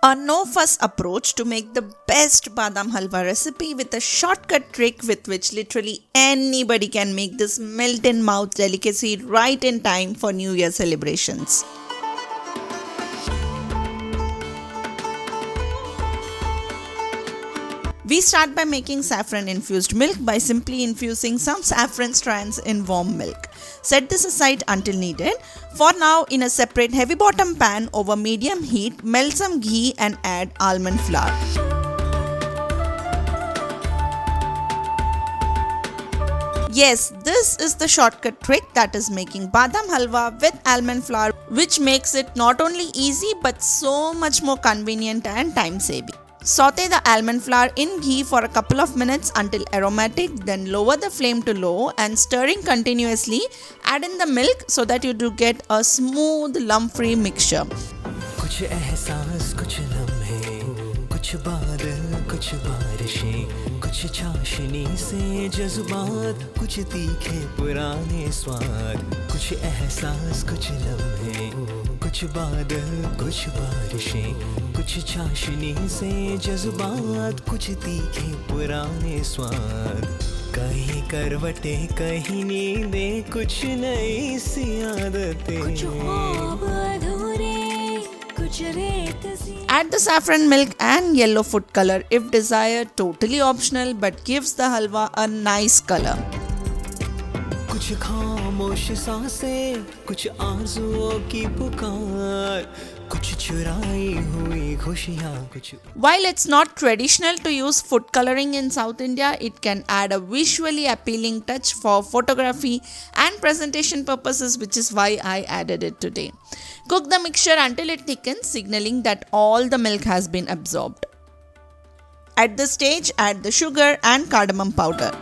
A no-fuss approach to make the best Badam Halwa recipe with a shortcut trick with which literally anybody can make this melt-in-mouth delicacy right in time for New Year celebrations. We start by making saffron infused milk by simply infusing some saffron strands in warm milk. Set this aside until needed. For now, in a separate heavy bottom pan over medium heat, melt some ghee and add almond flour. Yes, this is the shortcut trick that is making Badam Halwa with almond flour, which makes it not only easy but so much more convenient and time saving. Saute the almond flour in ghee for a couple of minutes until aromatic, then lower the flame to low and stirring continuously. Add in the milk so that you do get a smooth lump-free mixture. कुछ एहसास कुछ लम्हे कुछ बादल कुछ बारिशें कुछ चाशनी से जज्बात कुछ तीखे पुराने स्वाद कुछ एहसास कुछ लम्हे कुछ बादल कुछ बारिशें कुछ चाशनी से जज्बात कुछ तीखे पुराने स्वाद कहीं करवटें कहीं नींदें कुछ नई सी आदतें Add the saffron milk and yellow food color if desired, totally optional but gives the halwa a nice color. कुछ खामोश सांसें कुछ आरज़ुओं की पुकार कुछ चुराई हुई खुशियाँ कुछ. While it's not traditional to use food coloring in South India, it can add a visually appealing touch for photography and presentation purposes, which is why I added it today. Cook the mixture until it thickens, signaling that all the milk has been absorbed. At this stage, add the sugar and cardamom powder.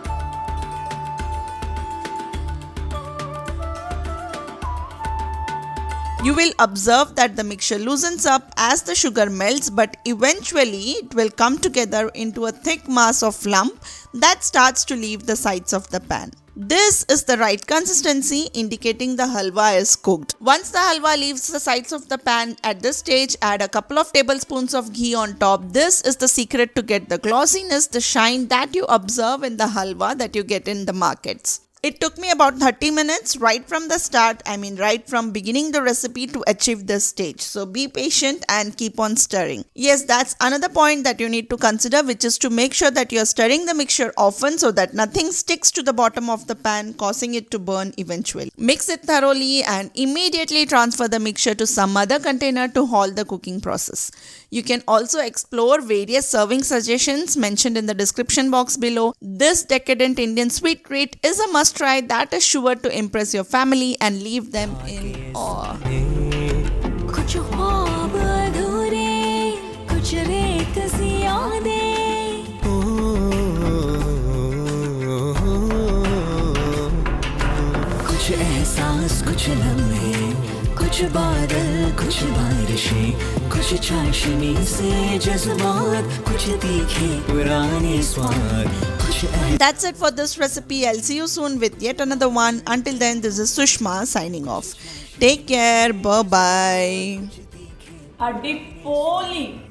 You will observe that the mixture loosens up as the sugar melts, but eventually it will come together into a thick mass of lump that starts to leave the sides of the pan. This is the right consistency, indicating the halwa is cooked. Once the halwa leaves the sides of the pan, at this stage add a couple of tablespoons of ghee on top. This is the secret to get the glossiness, the shine that you observe in the halwa that you get in the markets. It took me about 30 minutes right from the start, right from beginning the recipe to achieve this stage. So be patient and keep on stirring. Yes, that's another point that you need to consider, which is to make sure that you're stirring the mixture often so that nothing sticks to the bottom of the pan, causing it to burn eventually. Mix it thoroughly and immediately transfer the mixture to some other container to halt the cooking process. You can also explore various serving suggestions mentioned in the description box below. This decadent Indian sweet treat is a must try that is sure to impress your family and leave them in awe. कुछ एहसास कुछ लम्हे कुछ बादल कुछ बारिशें कुछ चाशनी से जज्बात कुछ तीखे पुराने स्वाद. That's it for this recipe. I'll see you soon with yet another one. Until then, this is Sushma signing off. Take care. Bye-bye. Adipoli.